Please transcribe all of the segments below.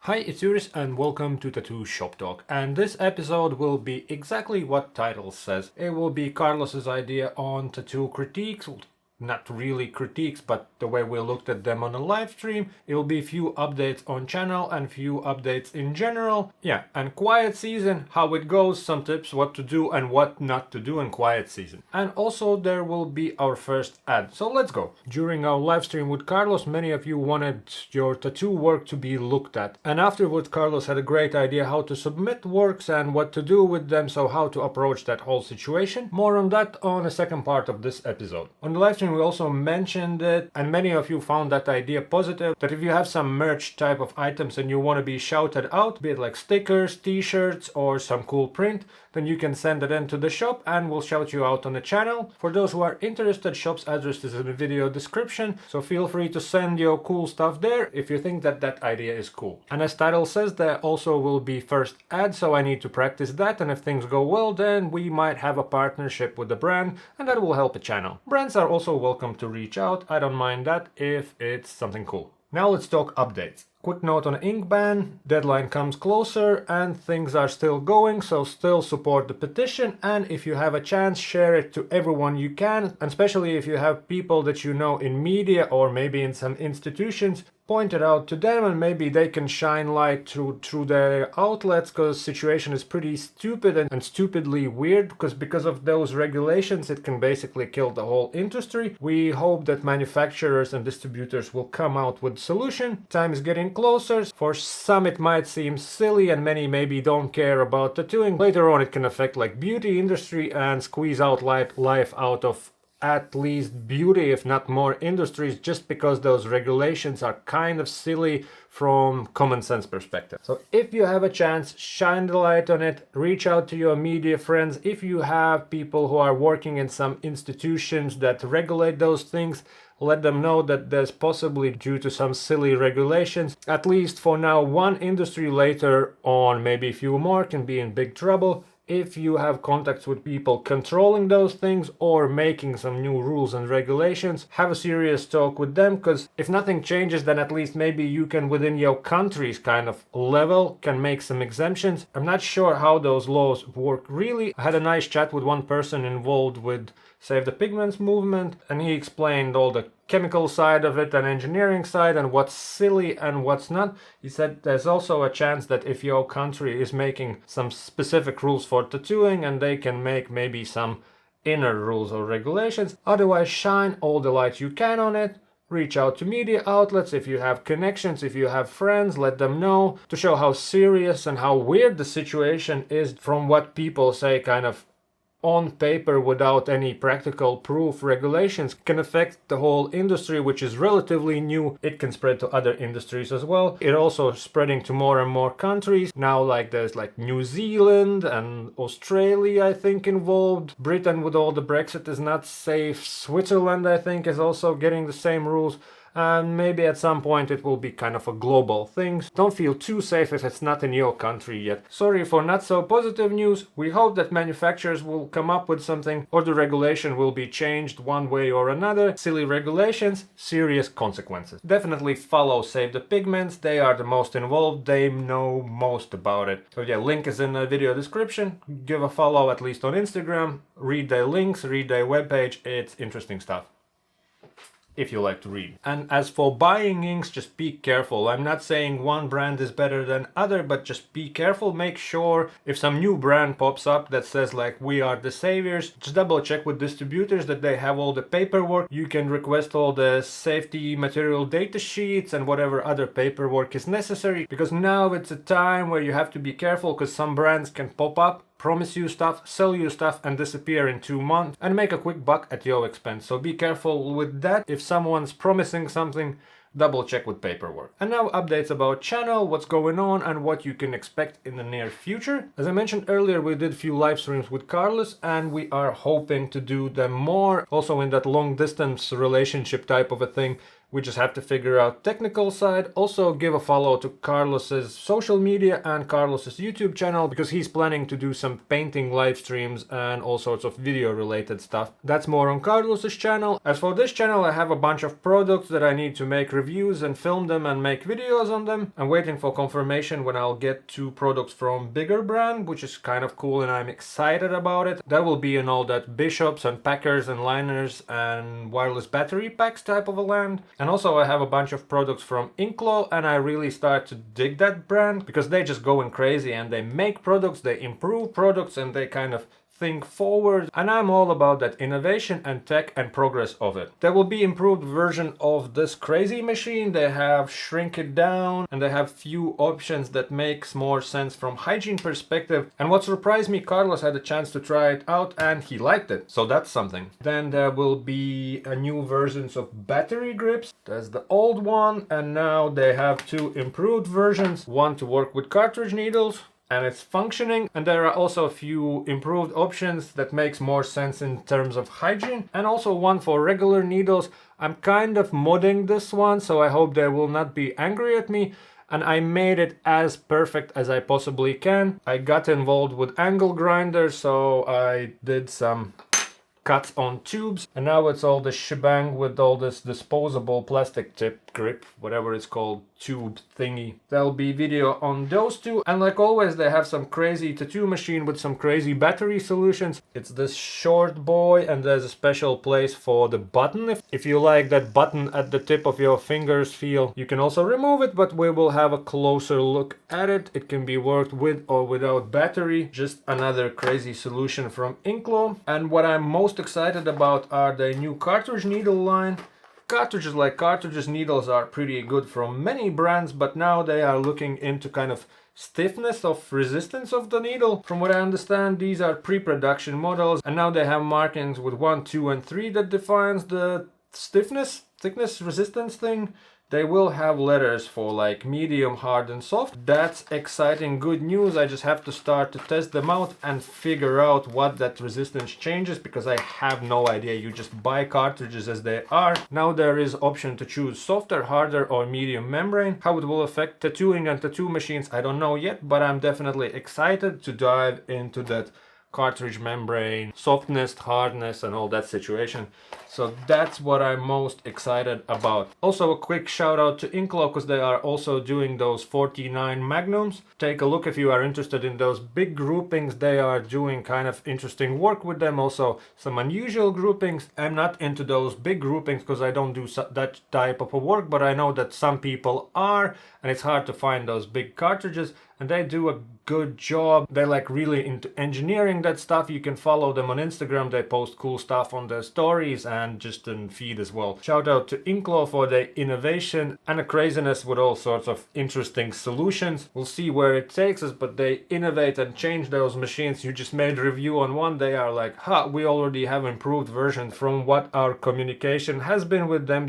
Hi, it's Juris and welcome to Tattoo Shop Talk. And this episode will be exactly what title says. It will be Carlos's idea on tattoo critiques. Not really critiques, but the way we looked at them on a live stream. It will be a few updates on channel and few updates in general. Yeah, and quiet season, how it goes, some tips what to do and what not to do in quiet season. And also there will be our first ad. So let's go. During our live stream with Carlos, many of you wanted your tattoo work to be looked at. And afterwards, Carlos had a great idea how to submit works and what to do with them, so how to approach that whole situation. More on that on the second part of this episode. On the live stream we also mentioned it, and many of you found that idea positive, that if you have some merch type of items and you want to be shouted out, be it like stickers, t-shirts or some cool print, then you can send it into the shop and we'll shout you out on the channel. For those who are interested, shop's address is in the video description, so feel free to send your cool stuff there if you think that that idea is cool. And as title says, there also will be first ad, so I need to practice that, and if things go well then we might have a partnership with the brand and that will help the channel. Brands are also welcome to reach out, I don't mind that if it's something cool. Now let's talk updates. Quick note on ink ban, deadline comes closer and things are still going, so still support the petition, and if you have a chance, share it to everyone you can, and especially if you have people that you know in media or maybe in some institutions, point it out to them and maybe they can shine light through their outlets, because the situation is pretty stupid and stupidly weird, because of those regulations it can basically kill the whole industry. We hope that manufacturers and distributors will come out with a solution. Time is getting closer. For some it might seem silly and many maybe don't care about tattooing. Later on it can affect like beauty industry and squeeze out life out of at least beauty, if not more industries, just because those regulations are kind of silly from common sense perspective. So if you have a chance, shine the light on it, reach out to your media friends. If you have people who are working in some institutions that regulate those things, let them know that there's possibly, due to some silly regulations, at least for now, one industry, later on maybe a few more, can be in big trouble. If you have contacts with people controlling those things or making some new rules and regulations, have a serious talk with them, because if nothing changes, then at least maybe you can, within your country's kind of level, can make some exemptions. I'm not sure how those laws work really. I had a nice chat with one person involved with Save the Pigments movement, and he explained all the chemical side of it and engineering side and what's silly and what's not. He said there's also a chance that if your country is making some specific rules for tattooing, and they can make maybe some inner rules or regulations. Otherwise, shine all the light you can on it. Reach out to media outlets if you have connections, if you have friends, let them know, to show how serious and how weird the situation is from what people say kind of on paper without any practical proof. Regulations can affect the whole industry, which is relatively new. It can spread to other industries as well. It also spreading to more and more countries. Now like there's like New Zealand and Australia I think involved. Britain with all the Brexit is not safe. Switzerland I think is also getting the same rules. And maybe at some point it will be kind of a global thing. Don't feel too safe if it's not in your country yet. Sorry for not so positive news. We hope that manufacturers will come up with something, or the regulation will be changed one way or another. Silly regulations, serious consequences. Definitely follow Save the Pigments. They are the most involved. They know most about it. So yeah, link is in the video description. Give a follow at least on Instagram. Read their links, read their webpage. It's interesting stuff, if you like to read. And as for buying inks, just be careful. I'm not saying one brand is better than other, but just be careful. Make sure if some new brand pops up that says like we are the saviors, just double check with distributors that they have all the paperwork. You can request all the safety material data sheets and whatever other paperwork is necessary, because now it's a time where you have to be careful, because some brands can pop up, promise you stuff, sell you stuff and disappear in 2 months and make a quick buck at your expense. So be careful with that. If someone's promising something, double check with paperwork. And now updates about channel, what's going on and what you can expect in the near future. As I mentioned earlier, we did a few live streams with Carlos and we are hoping to do them more. Also in that long distance relationship type of a thing, We just have to figure out technical side. Also give a follow to Carlos's social media and Carlos's YouTube channel, because he's planning to do some painting live streams and all sorts of video related stuff. That's more on Carlos's channel. As for this channel, I have a bunch of products that I need to make reviews and film them and make videos on them. I'm waiting for confirmation when I'll get 2 products from bigger brand, which is kind of cool and I'm excited about it. That will be in all that bishops and packers and liners and wireless battery packs type of a land. And also I have a bunch of products from InkClaw, and I really start to dig that brand because they just going crazy and they make products, they improve products, and they kind of think forward, and I'm all about that innovation and tech and progress of it. There will be improved version of this crazy machine. They have shrink it down and they have few options that makes more sense from hygiene perspective. And what surprised me, Carlos had a chance to try it out and he liked it, so that's something. Then there will be a new versions of battery grips. There's the old one, and now they have 2 improved versions, one to work with cartridge needles and it's functioning, and there are also a few improved options that makes more sense in terms of hygiene, and also one for regular needles. I'm kind of modding this one, so I hope they will not be angry at me, and I made it as perfect as I possibly can. I got involved with angle grinder, so I did some cuts on tubes, and now it's all the shebang with all this disposable plastic tip grip, whatever it's called, tube thingy. There'll be video on those 2, and like always they have some crazy tattoo machine with some crazy battery solutions. It's this short boy, and there's a special place for the button. If you like that button at the tip of your fingers feel, you can also remove it, but we will have a closer look at it. It can be worked with or without battery. Just another crazy solution from InkClaw. And what I'm most excited about are the new cartridge needle line. Cartridges, like cartridges, needles are pretty good from many brands, but now they are looking into kind of stiffness of resistance of the needle. From what I understand, these are pre-production models, and now they have markings with 1, 2 and 3 that defines the stiffness, thickness, resistance thing. They will have letters for like medium, hard and soft. That's exciting, good news. I just have to start to test them out and figure out what that resistance changes, because I have no idea. You just buy cartridges as they are. Now there is option to choose softer, harder or medium membrane. How it will affect tattooing and tattoo machines, I don't know yet, but I'm definitely excited to dive into that cartridge membrane, softness, hardness and all that situation. So that's what I'm most excited about. Also a quick shout out to InkClaw, because they are also doing those 49 magnums. Take a look if you are interested in those big groupings. They are doing kind of interesting work with them, also some unusual groupings. I'm not into those big groupings because I don't do that type of a work, but I know that some people are, and it's hard to find those big cartridges, and they do a good job. They're like really into engineering that stuff. You can follow them on Instagram. They post cool stuff on their stories and just in feed as well. Shout out to InkClaw for their innovation and a craziness with all sorts of interesting solutions. We'll see where it takes us, but they innovate and change those machines. You just made a review on one. They are like, ha, we already have improved versions from what our communication has been with them.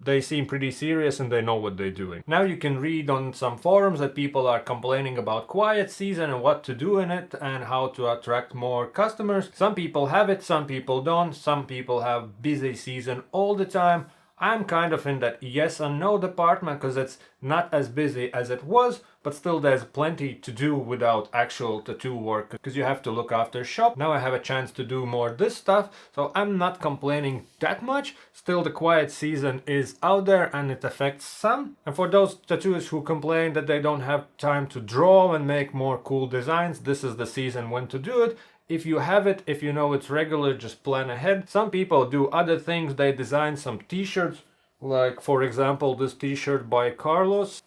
They seem pretty serious and they know what they're doing. Now you can read on some forums that people are complaining about quiet season and what to do in it and how to attract more customers. Some people have it, some people don't. Some people have busy season all the time. I'm kind of in that yes and no department, because it's not as busy as it was, but still there's plenty to do without actual tattoo work, because you have to look after shop. Now I have a chance to do more this stuff, so I'm not complaining that much. Still the quiet season is out there and it affects some. And for those tattooers who complain that they don't have time to draw and make more cool designs, this is the season when to do it. If you have it, if you know it's regular, just plan ahead. Some people do other things. They design some t-shirts, like for example this t-shirt by Carlos.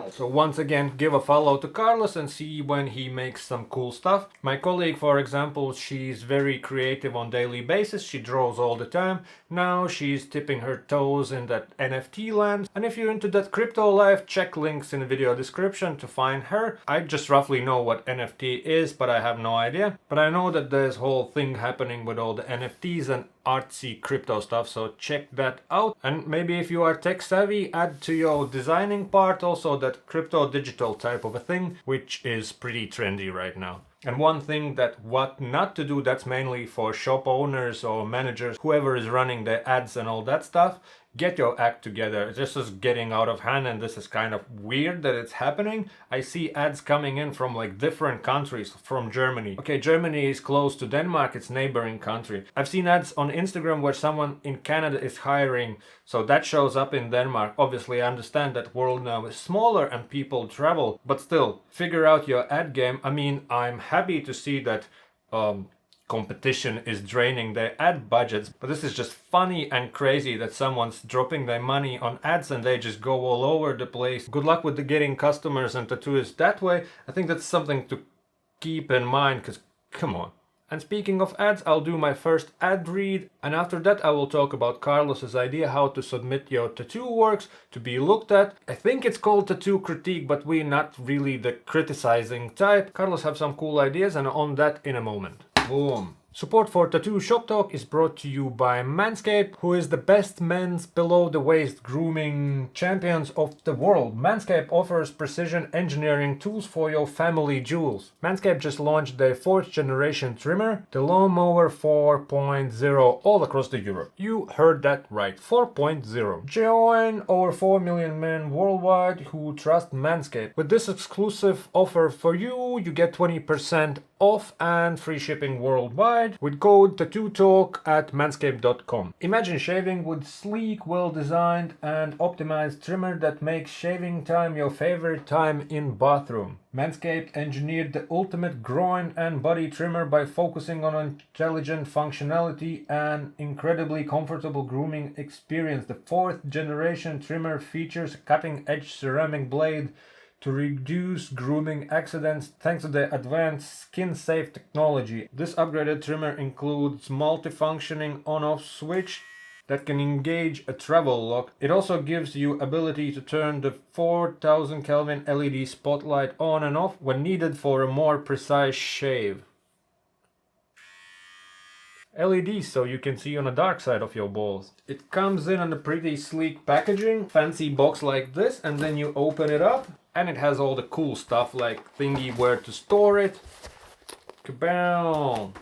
So once again, give a follow to Carlos and see when he makes some cool stuff. My colleague, for example, she's very creative on daily basis. She draws all the time. Now she's tipping her toes in that NFT land. And if you're into that crypto life, check links in the video description to find her. I just roughly know what NFT is, but I have no idea. But I know that there's whole thing happening with all the NFTs and artsy crypto stuff, so check that out. And maybe if you are tech savvy, add to your designing part also that crypto digital type of a thing, which is pretty trendy right now. And one thing that what not to do, that's mainly for shop owners or managers, whoever is running the ads and all that stuff. get your act together. This is getting out of hand, and this is kind of weird that it's happening. I see ads coming in from like different countries, from Germany. Okay, Germany is close to Denmark, it's neighboring country. I've seen ads on Instagram where someone in Canada is hiring, so that shows up in Denmark. Obviously, I understand that world now is smaller and people travel, but still, figure out your ad game. I mean, I'm happy to see that competition is draining their ad budgets, but this is just funny and crazy that someone's dropping their money on ads and they just go all over the place. Good luck with getting customers and tattooists that way. I think that's something to keep in mind, because come on. And speaking of ads, I'll do my first ad read, and after that I will talk about Carlos's idea how to submit your tattoo works to be looked at. I think it's called tattoo critique, but we're not really the criticizing type. Carlos have some cool ideas, and on that in a moment. Boom. Support for Tattoo Shop Talk is brought to you by Manscaped, who is the best men's below-the-waist grooming champions of the world. Manscaped offers precision engineering tools for your family jewels. Manscaped just launched their 4th generation trimmer, the Lawnmower 4.0, all across the Europe. You heard that right, 4.0. Join over 4 million men worldwide who trust Manscaped. With this exclusive offer for you, you get 20% off and free shipping worldwide with code tattootalk at manscaped.com. Imagine shaving with sleek, well-designed and optimized trimmer that makes shaving time your favorite time in bathroom. Manscaped engineered the ultimate groin and body trimmer by focusing on intelligent functionality and incredibly comfortable grooming experience. The 4th generation trimmer features a cutting-edge ceramic blade to reduce grooming accidents thanks to the advanced skin-safe technology. This upgraded trimmer includes multifunctioning on-off switch that can engage a travel lock. It also gives you ability to turn the 4000 Kelvin LED spotlight on and off when needed for a more precise shave. LEDs so you can see on the dark side of your balls. It comes in a pretty sleek packaging, fancy box like this, and then you open it up and it has all the cool stuff like thingy where to store it. Kaboom!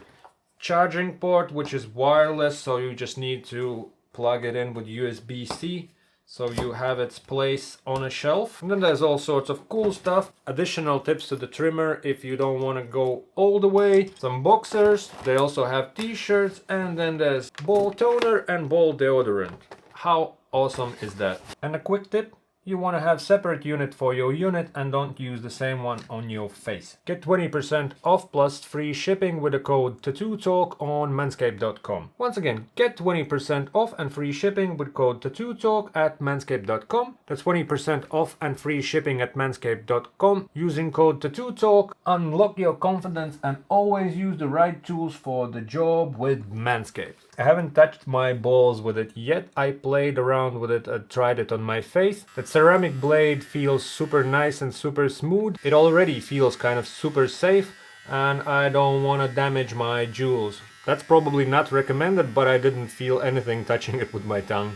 Charging port, which is wireless, so you just need to plug it in with USB-C. So you have its place on a shelf. And then there's all sorts of cool stuff. Additional tips to the trimmer if you don't want to go all the way. Some boxers. They also have t-shirts. And then there's ball toner and ball deodorant. How awesome is that? And a quick tip. You want to have separate unit for your unit and don't use the same one on your face. Get 20% off plus free shipping with the code tattootalk on manscaped.com. Once again, get 20% off and free shipping with code tattootalk at manscaped.com. That's 20% off and free shipping at manscaped.com using code tattootalk. Unlock your confidence and always use the right tools for the job with Manscaped. I haven't touched my balls with it yet. I played around with it, I tried it on my face. That ceramic blade feels super nice and super smooth. It already feels kind of super safe and I don't want to damage my jewels. That's probably not recommended, but I didn't feel anything touching it with my tongue.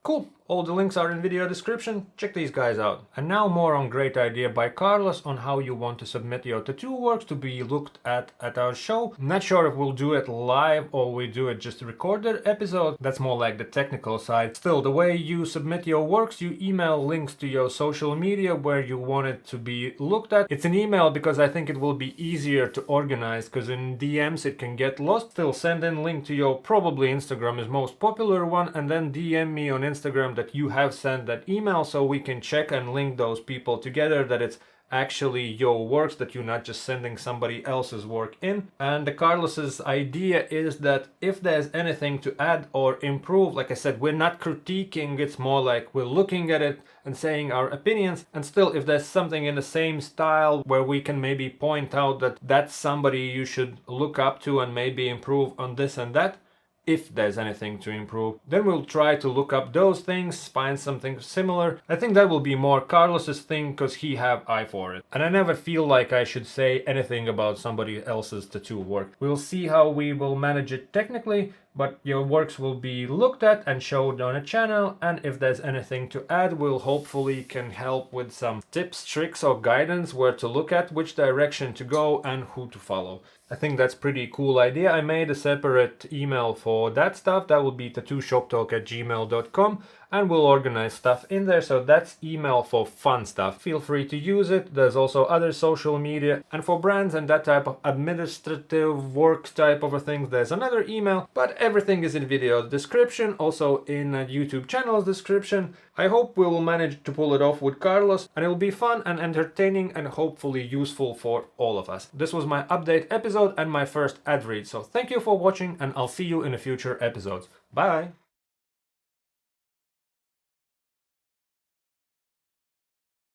Cool. All the links are in video description, check these guys out. And now more on great idea by Carlos on how you want to submit your tattoo works to be looked at our show. Not sure if we'll do it live or we do it just a recorded episode. That's more like the technical side. Still, the way you submit your works, you email links to your social media where you want it to be looked at. It's an email because I think it will be easier to organize, because in DMs it can get lost. Still, send in link to your, probably Instagram is most popular one, and then DM me on Instagram that you have sent that email so we can check and link those people together, that it's actually your works, that you're not just sending somebody else's work in. And the Carlos's idea is that if there's anything to add or improve, like I said, we're not critiquing, it's more like we're looking at it and saying our opinions. And still, if there's something in the same style where we can maybe point out that that's somebody you should look up to and maybe improve on this and that, if there's anything to improve, then we'll try to look up those things, find something similar. I think that will be more Carlos's thing because he have eye for it. And I never feel like I should say anything about somebody else's tattoo work. We'll see how we will manage it technically, but your works will be looked at and showed on a channel, and if there's anything to add, we'll hopefully can help with some tips, tricks or guidance where to look at, which direction to go and who to follow. I think that's pretty cool idea. I made a separate email for that stuff. That will be tattooshoptalk@gmail.com, and we'll organize stuff in there. So that's email for fun stuff. Feel free to use it. There's also other social media, and for brands and that type of administrative work type of things, there's another email, but everything is in video description, also in a YouTube channel's description. I hope we will manage to pull it off with Carlos, and it will be fun and entertaining and hopefully useful for all of us. This was my update episode and my first ad read, so thank you for watching, and I'll see you in the future episodes. Bye!